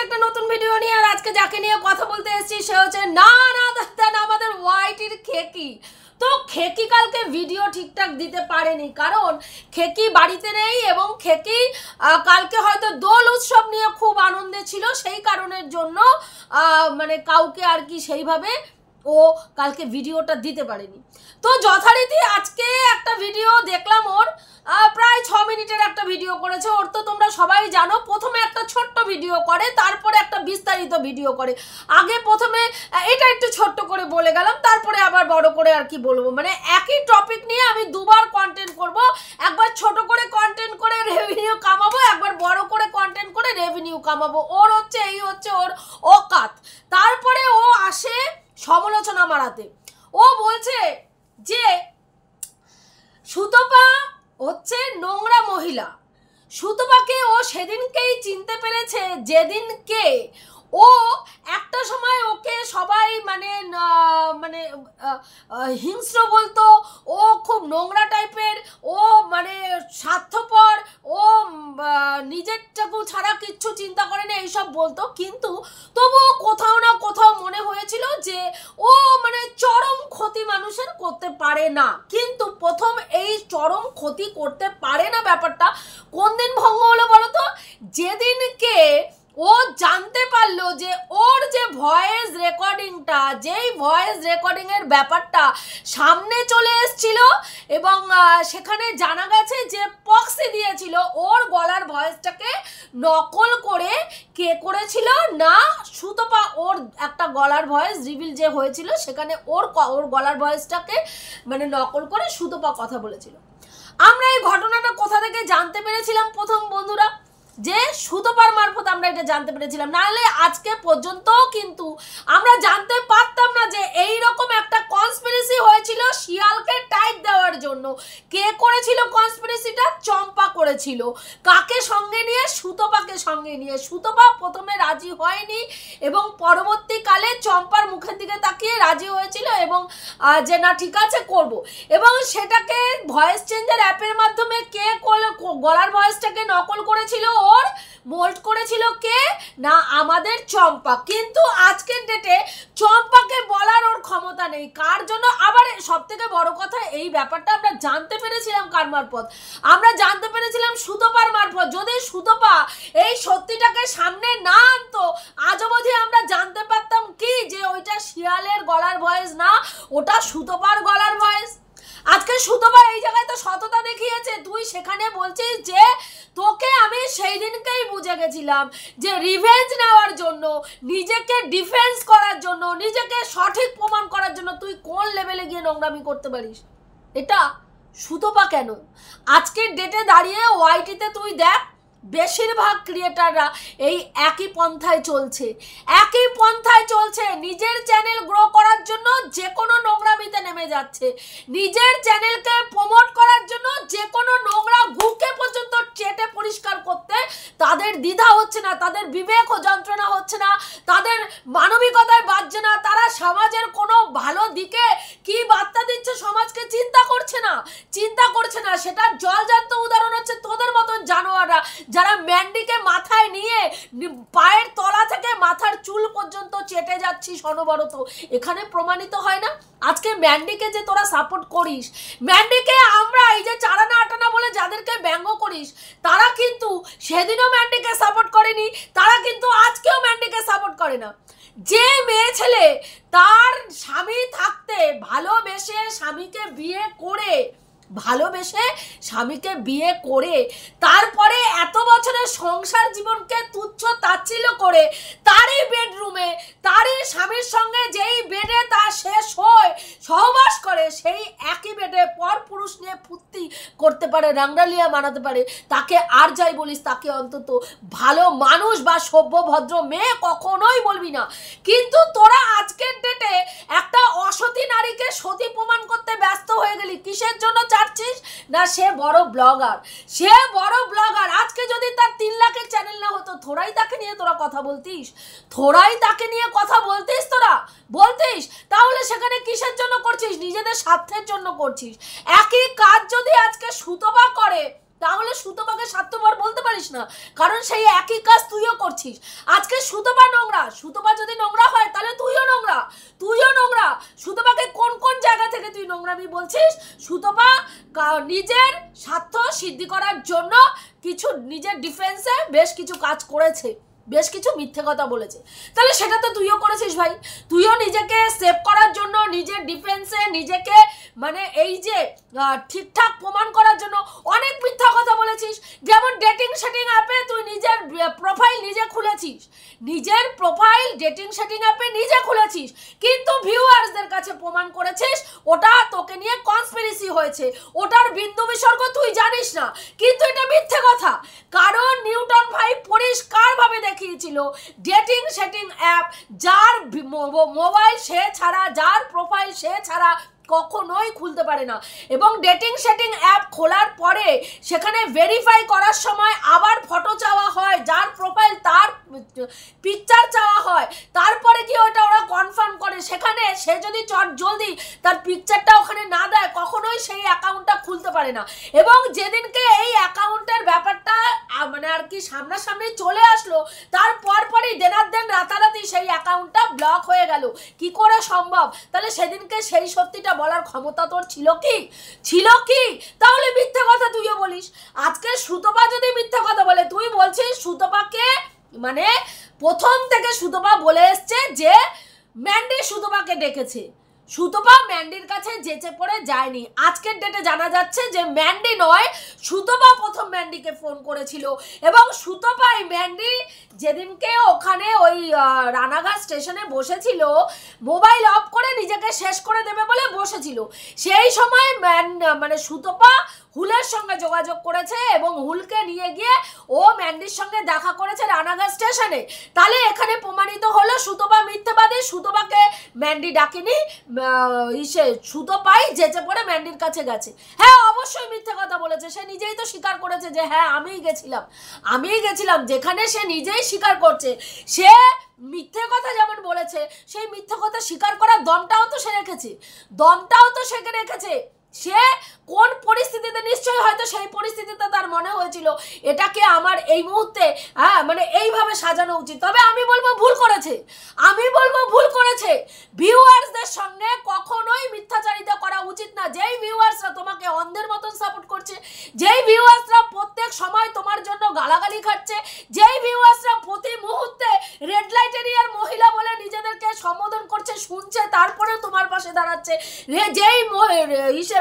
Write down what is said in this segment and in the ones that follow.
একটা নতুন ভিডিও নিয়ে। আর আজকে যাকে নিয়ে কথা বলতে এসেছি সে হচ্ছে না আমাদের ওয়াইটির খেকি। তো খেকি কালকে ভিডিও ঠিকঠাক দিতে পারেনি, কারণ খেকি বাড়িতে নেই এবং খেকি কালকে হয়তো দোল উৎসব নিয়ে খুব আনন্দে ছিল, সেই কারণের জন্য মানে কাউকে আর কি সেইভাবে ও কালকে ভিডিওটা দিতে পারেনি। তো যথারীতি আজকে একটা ভিডিও দেখলাম, ওর প্রায় 6 মিনিটের একটা ভিডিও করেছে। ওর তো তোমরা সবাই জানো, প্রথমে একটা ছোট্ট ভিডিও করে, তারপরে একটা বিস্তারিত ভিডিও করে। আগে প্রথমে এটা একটু ছোট্ট করে বলে গেলাম, তারপরে আবার বড় করে আর কি বলবো, মানে একই টপিক নিয়ে আমি দুবার কন্টেন্ট করব। একবার ছোট করে কন্টেন্ট করে রেভিনিউ কামাবো, একবার বড় করে কন্টেন্ট করে রেভিনিউ কামাবো। ওর হচ্ছে এই হচ্ছে ওর অকাত। তারপরে ও আসে সমালোচনা মারাতে। ও বলছে যে সুতপা হচ্ছে নোংরা মহিলা। সুতপাকে ও সেদিনকেই চিনতে পেরেছে যেদিনকে ও একটা সময় ওকে সবাই মানে হিংস্র বলতো, ও খুব নোংরা টাইপের, ও মানে স্বার্থপর, ও নিজেরটাকু ছাড়া কিচ্ছু চিন্তা করে না এইসব বলতো। কিন্তু তবুও কোথাও না কোথাও মনে হয়েছিল যে ও মানে চরম ক্ষতি মানুষের করতে পারে না। কিন্তু প্রথম এই চরম ক্ষতি করতে পারে না ব্যাপারটা কোন দিন ভঙ্গ হলো বলো তো? যেদিনকে ও জানতে পারলো যে ওর যে ভয়েস রেকর্ডিংটা, যেই ভয়েস রেকর্ডিংয়ের ব্যাপারটা সামনে চলে এসেছিল এবং সেখানে জানা গেছে যে পক্সি দিয়েছিল, ওর গলার ভয়েসটাকে নকল করে কে করেছিল না সুতপা। ওর একটা গলার ভয়েস রিভিল যে হয়েছিল সেখানে ওর গলার ভয়েসটাকে মানে নকল করে সুতপা কথা বলেছিল। আমরা এই ঘটনাটা কোথা থেকে জানতে পেরেছিলাম প্রথম বন্ধুরা? যে সুতপার মারফত আমরা এটা জানতে পেরেছিলাম, নাহলে আজকে পর্যন্ত কিন্তু আমরা জানতে পারতাম না যে এই রকম একটা কনস্পিরেসি হয়েছিল শিয়ালকে টাইট দেওয়ার জন্য। কে করেছিল কনস্পিরেসিটা? চম্পা করেছিল। কাকে সঙ্গে নিয়ে? সুতপাকে সঙ্গে নিয়ে। সুতপা প্রথমে রাজি হয়নি এবং পরবর্তীকালে চম্পার মুখের দিকে তাকিয়ে রাজি হয়েছিল এবং যে না ঠিক আছে করব, এবং সেটাকে ভয়েস চেঞ্জার অ্যাপের মাধ্যমে কে গলার ভয়েসটাকে নকল করেছিল, ওর মোল্ড করেছিল কে না আমাদের চম্পা। কিন্তু আজকের ডেটে চম্পাকে বলার ওর ক্ষমতা নেই। কার জন্য? আবার সব থেকে বড় কথা, এই ব্যাপারটা আমরা জানতে পেরেছিলাম কার মারফত? আমরা জানতে পেরেছিলাম সুতপার মারফত। যদি সুতপা এই সত্যিটাকে সামনে না আনতো, আজ অবধি আমরা জানতে পারতাম কি যে ওইটা শিয়ালের গলার ভয়েস না, ওটা সুতপার গলার ভয়েস। আজকে সুতপা এই জায়গায় তো সততা দেখিয়েছে। তুই সেখানে বলছিস যে তোকে আমি সেই দিনকেই বুঝে গেছিলাম যে রিভেঞ্জ নেওয়ার জন্য, নিজেকে ডিফেন্স করার জন্য, নিজেকে সঠিক প্রমাণ করার জন্য তুই কোন লেভেলে গিয়ে নোংরামি করতে পারিস। এটা সুতপা কেন? আজকের ডেটে দাঁড়িয়ে ওয়াইটিতে তুই দেখ বেশিরভাগ ক্রিয়েটাররা এই একই পন্থায় চলছে, একই পন্থায় চলছে। নিজের চ্যানেল গ্রো করার জন্য যে কোনো নোংরামিতে নেমে যাচ্ছে, নিজের চ্যানেলকে প্রমোট করার জন্য যে কোনো নোংরা ঘুকে পর্যন্ত চেটে পরিষ্কার করতে তাদের দ্বিধা হচ্ছে না, তাদের বিবেক ও যন্ত্রণা হচ্ছে না, তাদের মানবিকতায় বাজছে না। তারা সমাজের কোনো ভালো দিকে কি বার্তা দিচ্ছে সমাজকে চিন্তা করছে না। সেটার জলজান্ত উদাহরণ হচ্ছে তোদের মতন জানোয়াররা, যারা ম্যান্ডিকে মাথায় নিয়ে পায়ের তলা থেকে মাথার চুল পর্যন্ত চেটে যাচ্ছিস অনবরত। এখানে প্রমাণিত হয় না আজকে ম্যান্ডিকে যে তোরা সাপোর্ট করিস, ম্যান্ডিকে আমরা এই যে চারানা আটানা বলে যাদেরকে ব্যঙ্গ করিস, তারা কিন্তু সেদিনও ম্যান্ডিকে সাপোর্ট করেনি, তারা কিন্তু আজকেও ম্যান্ডিকে সাপোর্ট করে না। যে মেয়ে ছেলে তার স্বামী থাকতে ভালোবেসে স্বামীকে বিয়ে করে তারপরে এত বছরের সংসার জীবনকে তুচ্ছ তাচ্ছিল্য করে তারই বেডরুমে তারই স্বামীর সঙ্গে যেই বেডে তার শেষ হয় সহবাস করে, সেই একই বেডে পর পুরুষ নিয়ে ফুর্তি করতে পারে, রাংরালিয়া বানাতে পারে, তাকে আর যাই বলিস তাকে অন্তত ভালো মানুষ বা সভ্য ভদ্র মেয়ে কখনোই বলবি না। কিন্তু তোরা আজকের ডেটে একটা অসতী নারীকে সতী প্রমাণ করতে ব্যস্ত হয়ে গেলি। কিসের জন্য চাচ্ছিস না? সে বড় ব্লগার। আজকে যদি তার 3 লাখের চ্যানেল না হতো, থোড়াই তাকে নিয়ে কথা বলতিস তোরা বলতিস? তাহলে সেখানে কিসের জন্য করছিস? নিজেদের স্বার্থের জন্য করছিস। একই কাজ যদি আজকে সুতপা করে তাহলে সুতপাকে স্বার্থপর বলতে পারিস না, কারণ সেই একই কাজ তুইও করছিস। আজকে সুতপা নোংরা, সুতপা যদি নোংরা হয় তাহলে তুইও নোংরা, তুইও নোংরা। সুতপাকে কোন কোন জায়গা থেকে তুই নোংরামি বলছিস? সুতপা নিজের স্বার্থ সিদ্ধি করার জন্য কিছু নিজের ডিফেন্সে বেশ কিছু কাজ করেছে, বেশ কিছু মিথ্যে কথা বলেছে, তাহলে সেটা তো তুইও করেছিস ভাই। তুইও নিজেকে সেভ করার জন্য, নিজের ডিফেন্সে নিজেকে মানে এই যে ঠিকঠাক প্রমাণ করার জন্য অনেক মিথ্যা কথা বলেছিস। যেমন ডেটিং সেটিং অ্যাপে তুই নিজের প্রোফাইল নিজে খুলেছিস, নিজের প্রোফাইল ডেটিং সেটিং অ্যাপে নিজে খুলেছিস, কিন্তু ভিউয়ার্সদের কাছে প্রমাণ করেছিস ওটা তোকে নিয়ে কনস্পিরেসি হয়েছে, ওটার বিন্দু বিসর্গ তুই জানিস না, কিন্তু এটা মিথ্যে কথা। কারণ নিউটন ভাই পরিষ্কারভাবে দেখিয়েছিল ডেটিং সেটিং অ্যাপ যার মোবাইল সে ছাড়া, যার প্রোফাইল সে ছাড়া কখনোই খুলতে পারে না। এবং ডেটিং সেটিং অ্যাপ খোলার পরে সেখানে ভেরিফাই করার সময় আবার ফটো চাওয়া হয়, যার প্রোফাইল তার পিকচার চাওয়া হয়, তারপরে কি ওটা ওরা কনফার্ম করে। সেখানে সে যদি জলদি তার পিকচারটা ওখানে না দেয় কখনোই সেই অ্যাকাউন্টটা খুলতে পারে না। এবং যেদিনকে এই অ্যাকাউন্টের ব্যাপারটা মানে আর কি সামনাসামনি চলে আসলো, তার পরপরই দেনাদ্দেন রাতারাতি সেই অ্যাকাউন্টটা ব্লক হয়ে গেল। কি করে সম্ভব? তাহলে সেদিনকে সেই সত্যিটা বলার ক্ষমতা তোর ছিল কি? ছিল কি? তাহলে মিথ্যে কথা তুইও বলিস। আজকে সুতপা যদি মিথ্যে কথা বলে, তুই বলছিস সুতপাকে মানে প্রথম থেকে সুতপা বলে এসছে যে ম্যান্ডি সুতপাকে ডেকেছে, সুতপা ম্যান্ডির কাছে যেচে পড়ে যায়নি। আজকের ডেটে জানা যাচ্ছে যে ম্যান্ডি নয়, সুতপা প্রথম ম্যান্ডিকে ফোন করেছিল। এবং সুতপাই ম্যান্ডি যেদিনকে ওখানে ওই রানাঘাট স্টেশনে বসেছিল, মোবাইল অফ করে নিজেকে শেষ করে দেবে বলে বসেছিল, সেই সময় মানে সুতপা হুলের সঙ্গে যোগাযোগ করেছে এবং হুলকে নিয়ে গিয়ে ও ম্যান্ডির সঙ্গে দেখা করেছে রানাঘাট স্টেশনে। তাহলে এখানে প্রমাণিত হলো সুতপা মিথ্যাবাদী, সুতপাকে ম্যান্ডি ডাকেনি, সুতপাই যেচে পড়ে ম্যান্ডির কাছে গেছে। হ্যাঁ অবশ্যই মিথ্যে কথা বলেছে, সে নিজেই তো স্বীকার করেছে যে হ্যাঁ আমিই গেছিলাম। যেখানে সে নিজেই স্বীকার করছে, সে মিথ্যে কথা যেমন বলেছে, সেই মিথ্যে কথা স্বীকার করার দমটাও তো সে রেখেছে। সে কোন পরিস্থিতিতে, নিশ্চয়ই হয়তো সেই পরিস্থিতিতে তার মনে হয়েছিল এটাকে আমার এই মুহূর্তে মানে এইভাবে সাজানো উচিত। তবে আমি বলবো ভুল করেছে। ভিউয়ার্সদের সঙ্গে কখনোই মিথ্যাচারিতা করা উচিত না। যেই ভিউয়ার্সরা তোমাকে অন্ধের মতন সাপোর্ট করছে, যেই ভিউয়ার্সরা প্রত্যেক সময় তোমার জন্য গালাগালি খাচ্ছে, যেই ভিউয়ার্সরা প্রতি মুহূর্তে রেড লাইট এরিয়ার মহিলা বলে নিজেদেরকে সম্বোধন করছে, শুনছে, তারপরে তোমার পাশে দাঁড়াচ্ছে, যেই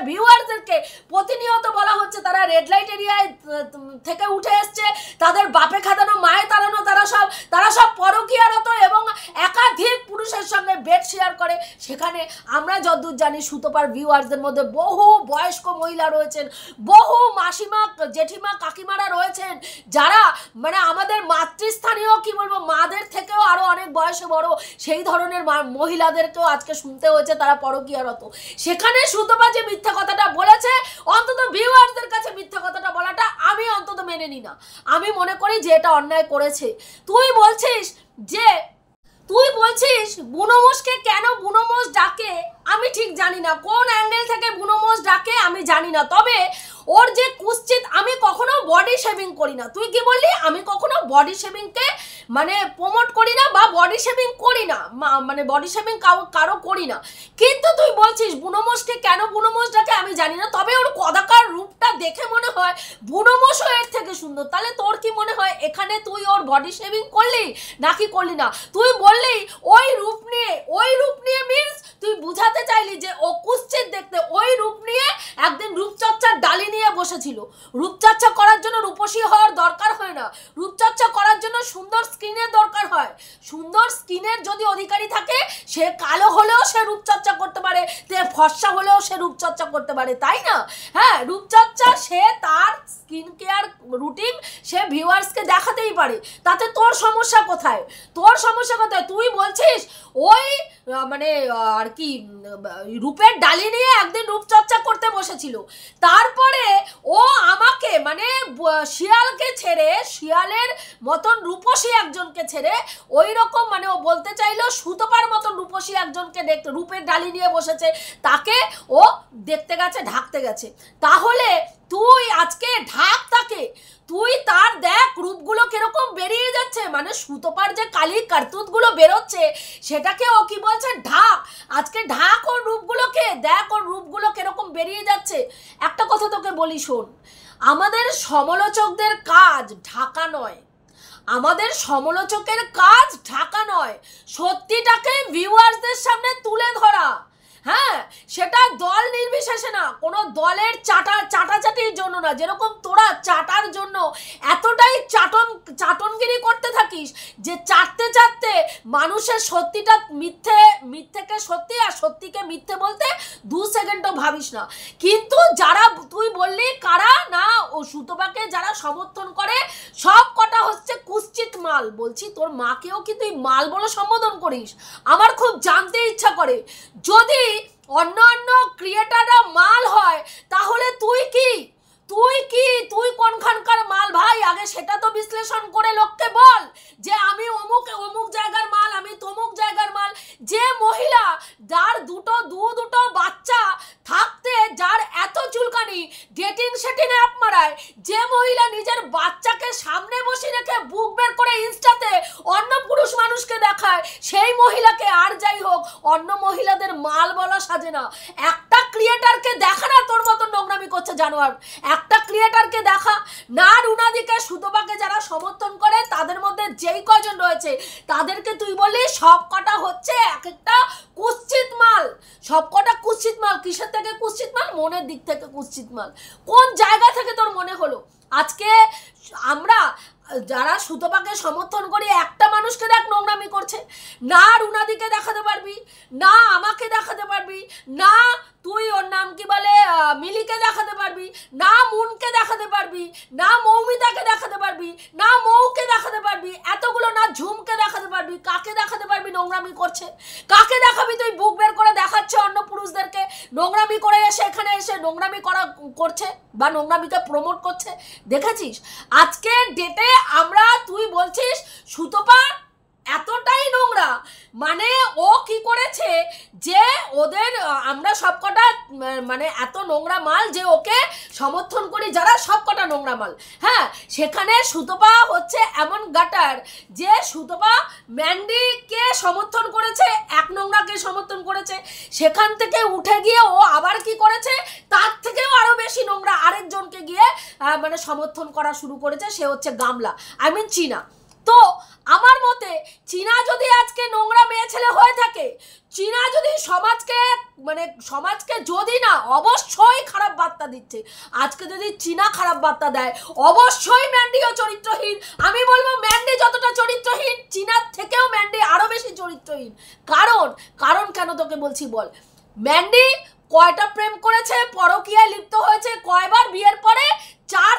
ভিউয়ার্সদেরকে প্রতিনিয়ত বলা হচ্ছে তারা রেড লাইট এরিয়ায় থেকে উঠে এসছে, তাদের বাপে খাদানো মায়ে তাড়ানো, তারা সব পরকীয়ারত এবং একাধিক পুরুষের সঙ্গে বেড শেয়ার করে। সেখানে আমরা যতদূর জানি সুতপার ভিউয়ার্সদের মধ্যে বহু বয়স্ক মহিলা রয়েছেন, বহু মাসিমা, জেঠিমা, কাকিমারা রয়েছেন, যারা মানে আমাদের মাতৃস্থানীয় কি বলবো মাদের থেকেও আরো অনেক বয়সে বড়, সেই ধরনের মহিলাদেরকেও আজকে শুনতে হয়েছে তারা পরকীয়ারত। সেখানে সুতপা যে মিথ্যা কথাটা বলেছে, অন্তত ভিউয়ার্সদের কাছে মিথ্যা কথাটা বলাটা আমি অন্তত মেনে নি না। আমি মনে করি যে এটা অন্যায় করেছে। তুই বলছিস বুনোমোষকে কেন বুনোমোষ ডাকে আমি ঠিক জানি না, কোন অ্যাঙ্গেল থেকে বুনোমোষ ডাকে আমি জানি না। তবে ওর যে কুৎসিত, আমি কখনো বডি শেভিং করি না। তুই কি বললি? আমি কখনো বডি শেভিংকে মানে প্রমোট করি না বা বডি শেভিং করি না, মানে বডি শেভিং কারো করি না। কিন্তু তুই বলছিস বুনোমোষকে কেন বুনোমোষ ডাকে আমি জানি না। তবে ওর কদাকার রূপটা দেখে মনে হয় বুনোমোষও এর থেকে সুন্দর। তাহলে তোর কি মনে হয় এখানে তুই ওর বডি শেভিং করলি নাকি করলি না? তুই বললি ওই রূপ নিয়ে মিন্স তুই বুঝাতে চাইলি যে ও কুৎসিত দেখতে, ওই রূপ নিয়ে একদিন রূপচর্চার ডালি নিয়ে বসেছিল। রূপচর্চা করার জন্য রূপসী হওয়ার দরকার হয় না, রূপচর্চা করার জন্য সুন্দর স্কিনের দরকার হয়। সুন্দর স্কিনের যদি অধিকারী থাকে, সে কালো হলেও সে রূপচর্চা করতে পারে, ফর্সা হলেও সে রূপচর্চা করতে পারে, তাই না? হ্যাঁ, রূপচর্চা সে তার স্কিন কেয়ার রুটিন সে ভিউয়ার্সকে দেখাতেই পারে। তাতে তোর সমস্যা কোথায়? তুই বলছিস ওই মানে আর কি রূপের ডালি নিয়ে একদিন রূপচর্চা করতে বসেছিল, তারপরে ও আমাকে মানে শিয়ালকে ছেড়ে শিয়ালের মতন রূপসী এক একজনকে ছেড়ে ওই রকম মানে ও বলতে চাইলো সুতপার মতন রূপসী একজনকে দেখতে, রূপের ডালি নিয়ে বসেছে, তাকে ও দেখতে গেছে, ঢাকতে গেছে। তাহলে তুই আজকে ঢাক তাকে, তুই তার দেখ রূপগুলো কিরকম বেরিয়ে যাচ্ছে, মানে সুতপার যে কালি কার্তুতগুলো বেরোচ্ছে সেটাকে ও কি বলছে ঢাক। আজকে ঢাক ওর রূপগুলোকে, দেখ ওর রূপগুলো কিরকম বেরিয়ে যাচ্ছে। একটা কথা তোকে বলি শোন, আমাদের সমালোচকদের কাজ ঢাকা নয়, আমাদের সমালোচকের কাজ ঢাকা নয়, সত্যিটাকে ভিউয়ার্সদের সামনে তুলে ধরা। হ্যাঁ, সেটা দল নির্বিশেষে না, কোনো দলের চাটাচাটির জন্য না। যেরকম তোরা চাটার জন্য এতটাই চাটনগিরি করতে থাকিস যে চাটতে চাটতে মানুষের সত্যিটা মিথ্যেকে সত্যি আর সত্যিকে মিথ্যে বলতে 2 সেকেন্ডও ভাবিস না। কিন্তু যারা তুই বললি কারা না, ও সুতপাকে যারা সমর্থন করে সব কটা হচ্ছে কুৎসিত মাল। বলছি তোর মাকেও কি তুই মাল বলে সম্বোধন করিস? আমার খুব জানতে ইচ্ছা করে, যদি অন্যান্য ক্রিয়েটাররা মাল হয় তাহলে তুই কোনখানকার মাল ভাই? আগে সেটা তো বিশ্লেষণ করে লোককে বল যে আমি অমুক জায়গার মাল, আমি তমুক জায়গার মাল। যে মহিলা যার দুটো বাচ্চা থাকতে যার এত চুলকানি, ডেটিং সেটিং অ্যাপ মারায়, যে মহিলা নিজের বাচ্চাকে সামনে বসে রেখে বুক বের করে ইনস্টাতে অন্য পুরুষ মানুষকে দেখায়, সেই মহিলাকে আর যাই হোক অন্য মহিলাদের মাল বলা সাজে না। একটা ক্রিয়েটারকে দেখা না তোর মতো নোংরামি করছে জানোয়ার, একটা ক্রিয়েটারকে দেখা না। রুনাদিকে সুতপাকে যারা সমর্থন করে তাদের মধ্যে যেই কজন রয়েছে তাদেরকে তুই বললি সব কটা হচ্ছে এক একটা কুৎসিত মাল, সব কটা কুৎসিত মাল। কিসের থেকে কুৎসিত মাল? মনের দিক থেকে কুৎসিত মাল। কোন জায়গা থেকে তোর মনে হলো? আজকে আমরা যারা সুতপাকে সমর্থন করি একটা মানুষকে দেখ নোংরামি করছে, না রুনাদিকে দেখাতে পারবি, না আমাকে দেখাতে পারবি, না তুই ওর নাম কি বলে মিলিকে দেখাতে পারবি, না মুনকে দেখাতে পারবি, না মৌমিতাকে দেখাতে পারবি, না মৌকে দেখাতে পারবি, এতগুলো না ঝুমকে দেখাতে পারবি। কাকে দেখাতে পারবি নোংরামি করছে? কাকে দেখাবি? তুই বুক বের করে দেখাচ্ছে অন্য পুরুষদেরকে, নোংরামি করে এখানে এসে নোংরামি করছে বা নোংরামিকে প্রমোট করছে। দেখেছিস আজকের ডেটে আমরা, তুই বলছিস সুতপা এতটাই নোংরা, মানে ও কি করেছে যে ওদের আমরা সবকটা মানে এত নোংরা মাল যে ওকে সমর্থন করি যারা সবকটা নোংরা মাল। হ্যাঁ, সেখানে সুতপা হচ্ছে এমন গাটার যে সুতপা ম্যান্ডিকে সমর্থন করেছে, এক নোংরাকে সমর্থন করেছে, সেখান থেকে উঠে গিয়ে ও আবার কি করেছে তার থেকেও আরো বেশি নোংরা আরেকজনকে গিয়ে মানে সমর্থন করা শুরু করেছে, সে হচ্ছে গামলা, আই মিন চীনা। তো আমার মতে চীনা যদি আজকে নোংরা মেয়ে ছেলে হয়ে থাকে, চীনা যদি সমাজকে যদি না অবশ্যই খারাপ বার্তা দিচ্ছে, আজকে যদি চীনা খারাপ বার্তা দেয় অবশ্যই ম্যান্ডিও চরিত্রহীন। আমি বলবো ম্যান্ডি যতটা চরিত্রহীন চীনার থেকেও ম্যান্ডি আরো বেশি চরিত্রহীন। কারণ কেন তোকে বলছি বল। ম্যান্ডি কয়টা প্রেম করেছে, পরকীয়ায় লিপ্ত হয়েছে কয়বার, বিয়ের পরে 4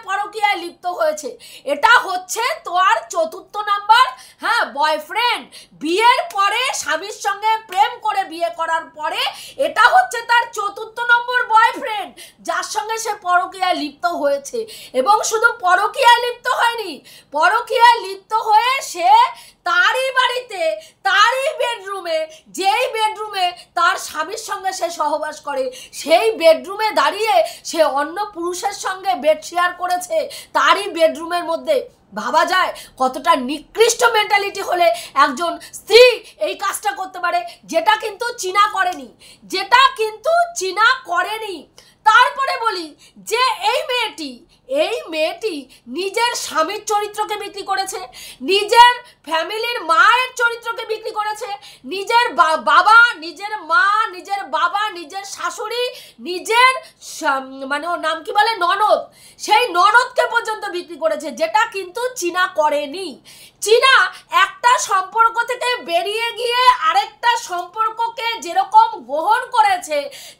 পরকীয়ায় লিপ্ত হয়েছে। এটা হচ্ছে তোর 4th নাম্বার হ্যাঁ বয়ফ্রেন্ড। বিয়ের পরে স্বামীর সঙ্গে প্রেম করে বিয়ে করার পরে এটা হচ্ছে তার 4th নম্বর বয়ফ্রেন্ড যার সঙ্গে সে পরকীয়ায় লিপ্ত হয়েছে। এবং শুধু পরকীয়ায় লিপ্ত হয়নি, পরকীয়ায় লিপ্ত হয়ে সে তারই বাড়িতে তারই বেডরুমে, যেই বেডরুমে তার স্বামীর সঙ্গে সে সহবাস করে, সেই বেডরুমে দাঁড়িয়ে সে অন্য পুরুষের সঙ্গে বেড শেয়ার করেছে তারই বেডরুমের মধ্যে। ভাবা যায় কতটা নিকৃষ্ট মেন্টালিটি হলে একজন স্ত্রী এই কাজটা করতে পারে, যেটা কিন্তু চীনা করেনি। তারপরে বলি যে এই মেয়েটি নিজের স্বামীর চরিত্রকে বিক্রি করেছে, নিজের ফ্যামিলির মায়ের চরিত্রকে বিক্রি করেছে, নিজের বাবা, নিজের মা, নিজের বাবা, নিজের শাশুড়ি, নিজের মানে ওর নাম কি বলে ননদ, সেই ননদকে পর্যন্ত বিক্রি করেছে, যেটা কিন্তু চীনা করেনি। চীনা একটা সম্পর্ক থেকে বেরিয়ে গিয়ে আরেকটা সম্পর্ককে যেরকম গ্রহণ করেছে,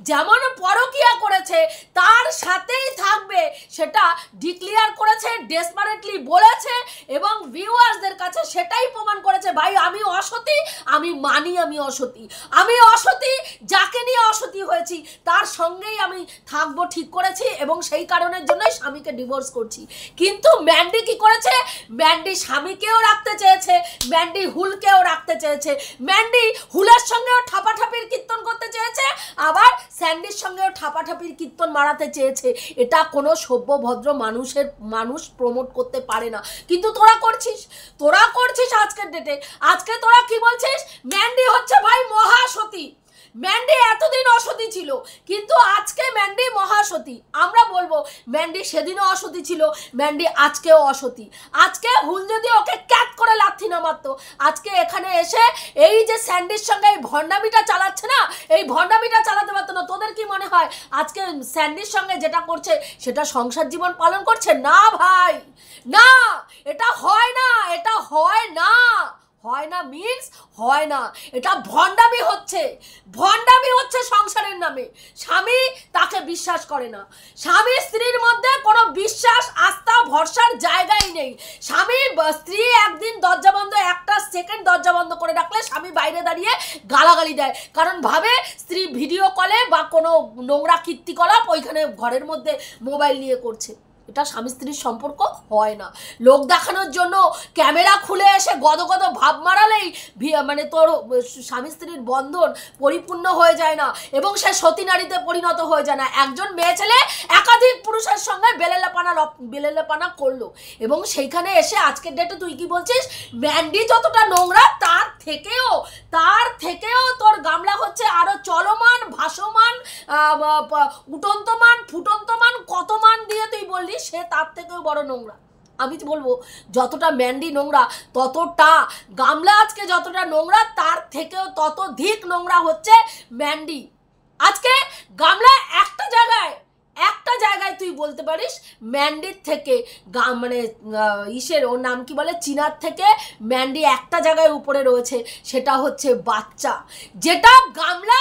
যেমন পরকীয়া করেছে তার সাথেই থাকবে সেটা ডিক্লেয়ার করেছে, ডেসপারেটলি বলেছে এবং ভিউয়ার্সদের কাছে সেটাই প্রমাণ করেছে। ভাই আমি অসতী, আমি মানি আমি অসতী, আমি অসতী, যাকে নিয়ে অসতী হয়েছি তার সঙ্গেই আমি থাকবো ঠিক করেছি এবং সেই কারণের জন্যই স্বামীকে ডিভোর্স করছি। কিন্তু ম্যান্ডি কি করেছে? ম্যান্ডি স্বামীকেও রাখতে চেয়েছে, ম্যান্ডি হুলকেও রাখতে চেয়েছে, ম্যান্ডি হুলের সঙ্গেও ঠাপাঠাপির কীর্তন করতে চেয়েছে, আবার স্যান্ডির সঙ্গেও ঠাপাঠাপির কীর্তন মারাতে চেয়েছে। এটা কোনো সভ্য ভদ্র মানুষ প্রমোট করতে পারে না, কিন্তু তোরা করছিস আজকের ডেটে। আজকে তোরা কি বলছিস? ম্যান্ডি হচ্ছে ভাই মহাসতী, ম্যান্ডি এতদিন অসতী ছিল কিন্তু আজকে ম্যান্ডি মহাসতী। আমরা বলবো ম্যান্ডি সেদিনও অসতী ছিল, ম্যান্ডি আজকেও অসতী। আজকে হুল যদি ওকে ক্যাট করে লাথি না মারতো, আজকে এখানে এসে এই যে স্যান্ডির সঙ্গে এই ভণ্ডামিটা চালাচ্ছে না, এই ভণ্ডামিটা চালাতে পারতো না। তোদের কি মনে হয় আজকে স্যান্ডির সঙ্গে যেটা করছে সেটা সংসার জীবন পালন করছে? না ভাই না, এটা হয় না, এটা হয় না, হয় না মিন্স হয় না, এটা ভণ্ডামি হচ্ছে সংসারের নামে। স্বামী তাকে বিশ্বাস করে না, স্বামী স্ত্রীর মধ্যে কোনো বিশ্বাস আস্থা ভরসার জায়গাই নেই। স্বামী স্ত্রী একদিন দরজা বন্ধ, একটা সেকেন্ড দরজা বন্ধ করে রাখলে স্বামী বাইরে দাঁড়িয়ে গালাগালি দেয়, কারণ ভাবে স্ত্রী ভিডিও কলে বা কোনো নোংরা কীর্তিকলাপ ওইখানে ঘরের মধ্যে মোবাইল নিয়ে করছে। এটা স্বামী স্ত্রীর সম্পর্ক হয় না। লোক দেখানোর জন্য ক্যামেরা খুলে এসে গদগদ ভাব মারালেই মানে তোর স্বামী স্ত্রীর বন্ধন পরিপূর্ণ হয়ে যায় না এবং সে সতী নারীতে পরিণত হয়ে যায় না। একজন মেয়ে ছেলে একাধিক পুরুষের সঙ্গে বেলেলেপানা করলো এবং সেইখানে এসে আজকের ডেটে তুই কি বলছিস? ম্যান্ডি যতটা নোংরা তার থেকেও তোর গামলা হচ্ছে আরো চলমান, ভাসমান, উটন্তমান, ফুটন্তমান, কত মান দিয়ে তুই বললি সে তার থেকেও বড় নোংরা। আমি বলবো যতটা ম্যান্ডি নোংরা ততটা গামলা আজকে যতটা নোংরা তার থেকেও ততোধিক নোংরা হচ্ছে ম্যান্ডি। আজকে গামলা একটা জায়গায় তুই বলতে পারিস ম্যান্ডির থেকে মানে ওর নাম কি বলে, চিনার থেকে ম্যান্ডি একটা জায়গায় উপরে রয়েছে, সেটা হচ্ছে বাচ্চা। যেটা গামলা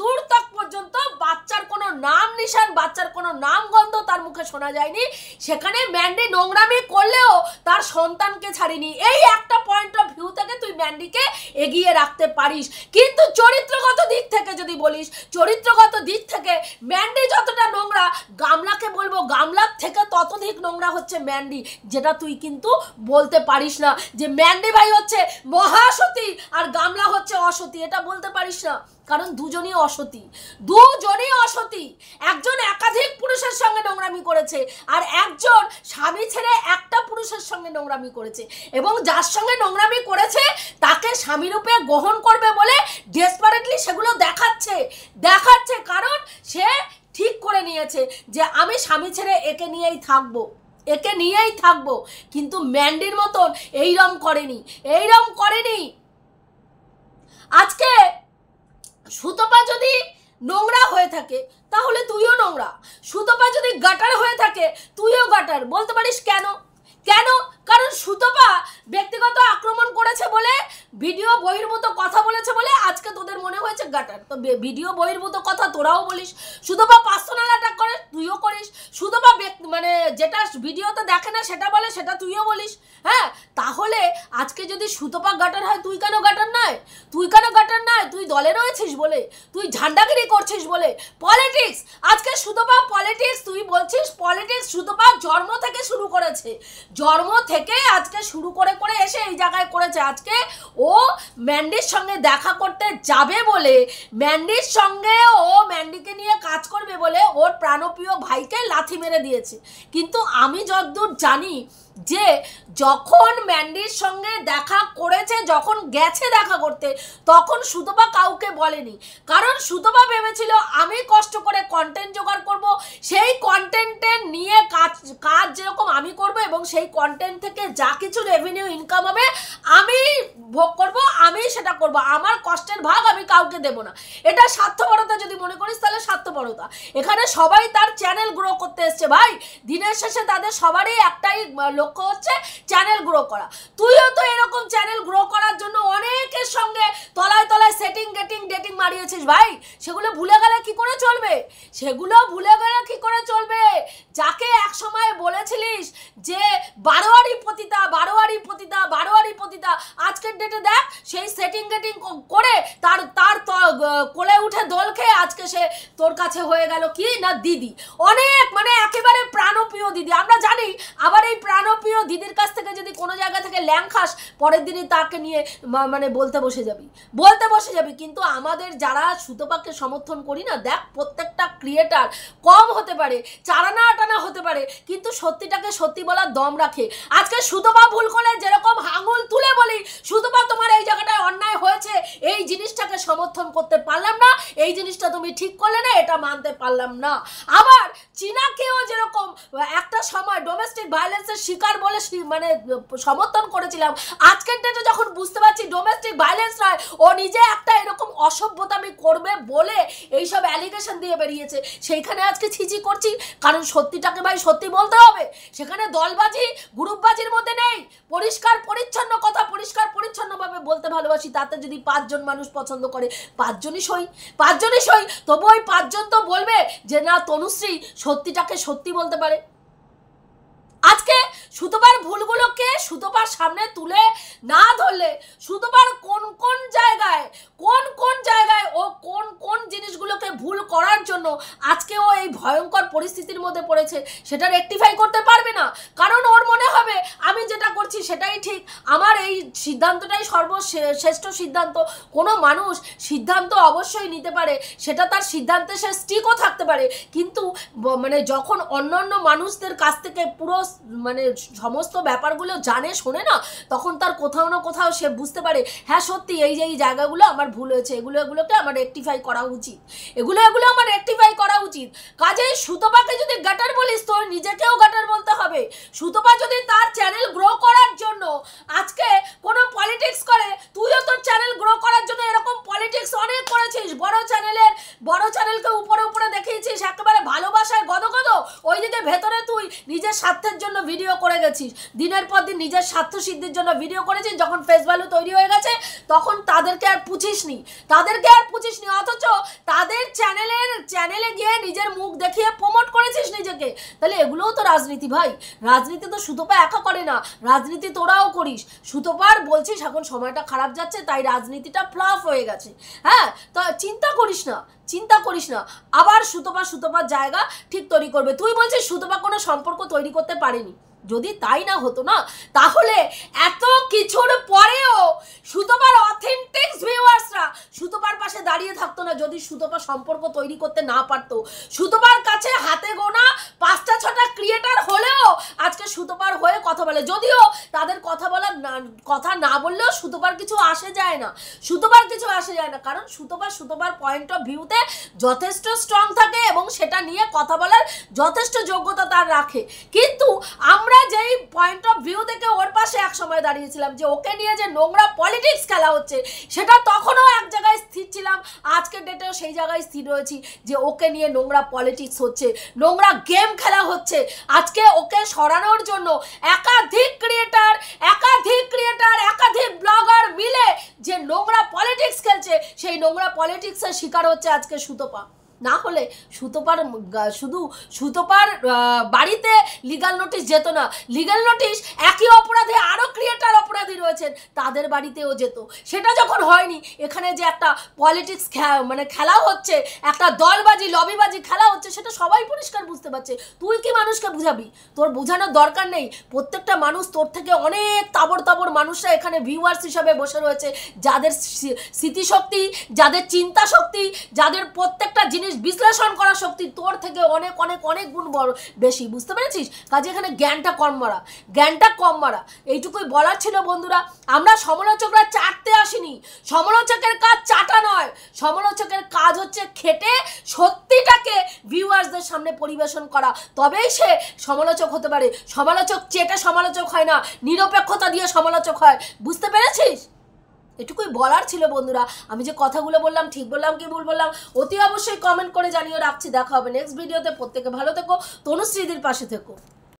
দূর তক পর্যন্ত বাচ্চার কোনো নাম নিশান, বাচ্চার কোনো নাম গন্ধ তার মুখে শোনা যায়নি। সেখানে ম্যান্ডি নোংরামি করলেও তার সন্তানকে ছাড়িনি। এই একটা পয়েন্ট অফ ভিউ থেকে তুই ম্যান্ডিকে এগিয়ে রাখতে পারিস, কিন্তু চরিত্রগত দিক থেকে যদি বলিস, চরিত্রগত দিক থেকে ম্যান্ডি যতটা নোংরা, গামলাকে বলবো গামলার থেকে ততোধিক নোংরা হচ্ছে ম্যান্ডি। যেটা তুই কিন্তু বলতে পারিস না যে ম্যান্ডি ভাই হচ্ছে মহাসতী আর গামলা হচ্ছে অসতী, এটা বলতে পারিস না, কারণ দুজনই অসতী। একজন একাধিক পুরুষের সঙ্গে নোংরামি করেছে আর একজন স্বামী ছেড়ে একটা পুরুষের সঙ্গে নোংরামি করেছে এবং যার সঙ্গে নোংরামি করেছে তাকে স্বামীরূপে গ্রহণ করবে বলে ডেসপারেটলি সেগুলো দেখাচ্ছে, কারণ সে ঠিক করে নিয়েছে যে আমি স্বামী ছেড়ে একে নিয়েই থাকবো। কিন্তু ম্যান্ডির মতন এইরম করেনি। আজকে সুতপা যদি নোংরা হয়ে থাকে তাহলে তুইও নোংরা, সুতপা যদি গাটার হয়ে থাকে তুইও গাটার। বলতে পারিস কেন? কারণ সুতপা ব্যক্তিগত আক্রমণ করেছে বলে, ভিডিও বহির্ভূত কথা বলেছে বলে আজকে তোদের মনে হয়েছে গাটার। তো ভিডিও বহির্ভূত কথা তোরাও বলিস, সুতপা পার্সোনাল অ্যাটাক করে তুইও করিস, সুতপা মানে যেটা ভিডিওতে দেখে না সেটা বলে সেটা তুইও বলিস। হ্যাঁ, তাহলে আজকে যদি সুতপা গাটার হয় তুই কেন গাটার নয়? তুই দলে রয়েছিস বলে, তুই ঝান্ডাগিরি করছিস বলে। পলিটিক্স, আজকে সুতপা পলিটিক্স, তুই বলছিস পলিটিক্স, সুতপা জন্ম থেকে শুরু করেছে, আজকে শুরু করে এসে এই জায়গায় করেছে। আজকে ও ম্যান্ডির সঙ্গে দেখা করতে যাবে বলে, ম্যান্ডিকে নিয়ে কাজ করবে বলে ওর প্রাণপ্রিয় ভাইকে লাথি মেরে দিয়েছে। কিন্তু আমি যতদূর জানি যে যখন ম্যান্ডির সঙ্গে দেখা করেছে, যখন গেছে দেখা করতে, তখন সুতপা কাউকে বলেনি, কারণ সুতপা ভেবেছিল আমি কষ্ট করে কন্টেন্ট জোগাড় করব, সেই কন্টেন্টের নিয়ে কাজ যেরকম আমি করব এবং সেই কন্টেন্ট থেকে যা কিছু রেভিনিউ ইনকাম হবে আমি ভোগ করব, আমি সেটা করব, আমার কষ্টের ভাগ আমি কাউকে দেব না। এটা স্বার্থপরতা যদি মনে করিস তাহলে স্বার্থপরতা। এখানে সবাই তার চ্যানেল গ্রো করতে এসছে ভাই, দিনের শেষে তাদের সবারই একটাই লক্ষ্য হচ্ছে চ্যানেল গ্রো করা। তুইও তো এরকম চ্যানেল গ্রো করার জন্য অনেকের সঙ্গে তলায় ডেটিং মারিয়েছিস ভাই, সেগুলো ভুলে গেলে কি করে চলবে? যাকে এক সময় বলেছিলিস যে বারোয়ারি পতিতা প্রিয়দিতা আজকের ডেটে দেখ সেই সেটিং গেটিং করে তার তার কোলে উঠে দোল খেয়ে আজকে সে তোর কাছে হয়ে গেল কি না দিদি, অনেক মানে একেবারে প্রাণপ্রিয় দিদি। আমরা জানি আবার এই প্রাণপ্রিয় দিদির কাছ থেকে যদি কোনো জায়গা থেকে ল্যাং খাস পরের দিনই তাকে নিয়ে মানে বলতে বসে যাবি। কিন্তু আমাদের যারা সুতপাকে সমর্থন করি না, দেখ প্রত্যেকটা ক্রিয়েটার কম হতে পারে, চারানা আটানা হতে পারে, কিন্তু সত্যিটাকে সত্যি বলার দম রাখে। আজকে সুতপা ভুল করে যেরকম আঙুল তুলে বলি সুতপা তোমার এই জায়গাটায় অন্যায় হয়েছে, এই জিনিসটাকে সমর্থন করতে পারলাম না, এই জিনিসটা তুমি ঠিক করলে না, এটা মানতে পারলাম না। আবার চীনাকেও যেরকম একটা সময় ডোমেস্টিক ভায়োলেন্সের শিকার বলে মানে সমর্থন করেছিলাম, আজকের ডেটে যখন বুঝতে পারছি ডোমেস্টিক ভায়োলেন্স নয়, ও নিজে একটা এরকম অসভ্যতামি করবে বলে এইসব অ্যালিগেশন দিয়ে বেরিয়েছে, সেইখানে আজকে ছিচি করছি। কারণ সত্যিটাকে ভাই সত্যি বলতে হবে, সেখানে দলবাজি গ্রুপবাজির মধ্যে নেই। পরিষ্কার পরিচ্ছন্ন কথা পরিষ্কার পরিচ্ছন্নভাবে বলতে ভালোবাসি। তাতে যদি 5 জন মানুষ পছন্দ করে 5 জনই সই, তবু ওই 5 জন তো বলবে যে না তনুশ্রী সত্যিটাকে সত্যি বলতে পারে। আজকে সুতপার ভুলগুলোকে সুতপার সামনে তুলে না ধরলে সুতপার কোন কোন জায়গায় ও কোন জিনিসগুলোকে ভুল করার জন্য আজকে ও এই ভয়ঙ্কর পরিস্থিতির মধ্যে পড়েছে সেটা রেকটিফাই করতে পারবে না। কারণ ওর মনে হবে আমি যেটা করছি সেটাই ঠিক, আমার এই সিদ্ধান্তটাই সর্বশ্রেষ্ঠ সিদ্ধান্ত। কোনো মানুষ সিদ্ধান্ত অবশ্যই নিতে পারে, সেটা তার সিদ্ধান্তে সে স্টিকও থাকতে পারে, কিন্তু মানে যখন অন্যান্য মানুষদের কাছ থেকে পুরো মানে সমস্ত ব্যাপারগুলো জানে শোনে না, তখন তার কোথাও না কোথাও সে বুঝতে পারে হ্যাঁ সত্যি এই যে এই জায়গাগুলো আমার ভুল হয়েছে, এগুলোকে আমার রেকটিফাই করা উচিত, এগুলো আমার রেকটিফাই করা উচিত। কাজেই সুতপাকে যদি গাটার বলিস তোর নিজেকেও গাটার বলতে হবে। সুতপা যদি তার চ্যানেল গ্রো করার জন্য আজকে কোনো পলিটিক্স করে, তুইও তোর চ্যানেল গ্রো করার জন্য এরকম পলিটিক্স অনেক করেছিস, বড় চ্যানেলকে উপরে দেখিয়েছিস একেবারে ভালোবাসায় গদগদ, ওইদিকে ভেতরে তুই নিজের স্বার্থের জন্য ভিডিও করে গেছিস, দিনের পর দিন নিজের স্বার্থ সিদ্ধির জন্য ভিডিও করেছিস। যখন ফেস ভ্যালু তৈরি হয়ে গেছে তখন তাদেরকে আর পুছিসনি, অথচ তাদের চ্যানেলে গিয়ে নিজের মুখ দেখিয়ে প্রমোট করেছিস নিজেকে। তাহলে এগুলোও তো রাজনীতি ভাই, রাজনীতি তো সুতপা একা করে না, রাজনীতি তোরাও করিস। সুতপার বলছিস এখন সময়টা খারাপ যাচ্ছে তাই রাজনীতিটা ফ্লপ হয়ে গেছে, হ্যাঁ তো চিন্তা করিস না, আবার সুতপার জায়গা ঠিক তৈরি করবে। তুই বলছিস সুতপা কোনো সম্পর্ক তৈরি করতে পারেনি, যদি তাই না হতো না তাহলে এত কিছুর পরেও সুতপার অথেন্টিক ভিউয়ার্সরা সুতপার পাশে দাঁড়িয়ে থাকতো না। যদি সুতপা সম্পর্ক তৈরি করতে না পারতো, সুতপার কাছে হাতে গোনা 5টা-6টা ক্রিয়েটার হলেও আজকে সুতপার হয়ে কথা বলে, যদিও তাদের কথা না বললেও সুতপার কিছু আসে যায় না, কারণ সুতপার পয়েন্ট অফ ভিউতে যথেষ্ট স্ট্রং থাকে এবং সেটা নিয়ে কথা বলার যথেষ্ট যোগ্যতা তার রাখে। কিন্তু আমরা যেই পয়েন্ট অফ ভিউ থেকে ওর পাশে এক সময় দাঁড়িয়েছিলাম যে ওকে নিয়ে যে নোংরা পলিটিক্স খেলা হচ্ছে, সেটা তখনও এক জায়গায় স্থির ছিলাম, আজকের ডেটেও সেই জায়গায় স্থির রয়েছি যে ওকে নিয়ে নোংরা পলিটিক্স হচ্ছে, নোংরা গেম খেলা হচ্ছে। আজকে ওকে সরানোর জন্য একাধিক ক্রিয়েটার একাধিক ব্লগার মিলে যে নোংরা পলিটিক্স খেলছে, সেই নোংরা পলিটিক্সের শিকার হচ্ছে আজকে সুতপা। না হলে সুতপার বাড়িতে লিগাল নোটিশ যেত না, লিগাল নোটিশ একই অপরাধে আরও ক্রিয়েটার অপরাধী রয়েছেন তাদের বাড়িতেও যেত। সেটা যখন হয়নি, এখানে যে একটা পলিটিক্স মানে খেলা হচ্ছে, একটা দলবাজি লবিবাজি খেলা হচ্ছে, সেটা সবাই পরিষ্কার বুঝতে পারছে। তুই কি মানুষকে বুঝাবি? তোর বোঝানোর দরকার নেই। প্রত্যেকটা মানুষ তোর থেকে অনেক তাবড় মানুষরা এখানে ভিউয়ার্স হিসাবে বসে রয়েছে, যাদের স্মৃতিশক্তি, যাদের চিন্তা শক্তি, যাদের প্রত্যেকটা জিনিস বিশ্লেষণ করার শক্তি তোর থেকে অনেক গুণ বড় বেশি, বুঝতে পেরেছিস? কাজে এখানে জ্ঞানটা কম মারা এইটুকুই বলার ছিল বন্ধুরা। আমরা সমালোচকরা চাটতে আসিনি, সমালোচকের কাজ চাটা নয়, সমালোচকের কাজ হচ্ছে খেটে সত্যিটাকে ভিউয়ার্সদের সামনে পরিবেশন করা, তবেই সে সমালোচক হতে পারে। সমালোচক চেটে সমালোচক হয় না, নিরপেক্ষতা দিয়ে সমালোচক হয়, বুঝতে পেরেছিস? এটুকুই বলার ছিল বন্ধুরা। আমি যে কথাগুলো বললাম ঠিক বললাম কি ভুল বললাম অতি অবশ্যই কমেন্ট করে জানিয়ে রাখছি। দেখা হবে নেক্সট ভিডিওতে। প্রত্যেকে ভালো থেকো, তনুশ্রীদির পাশে থেকো।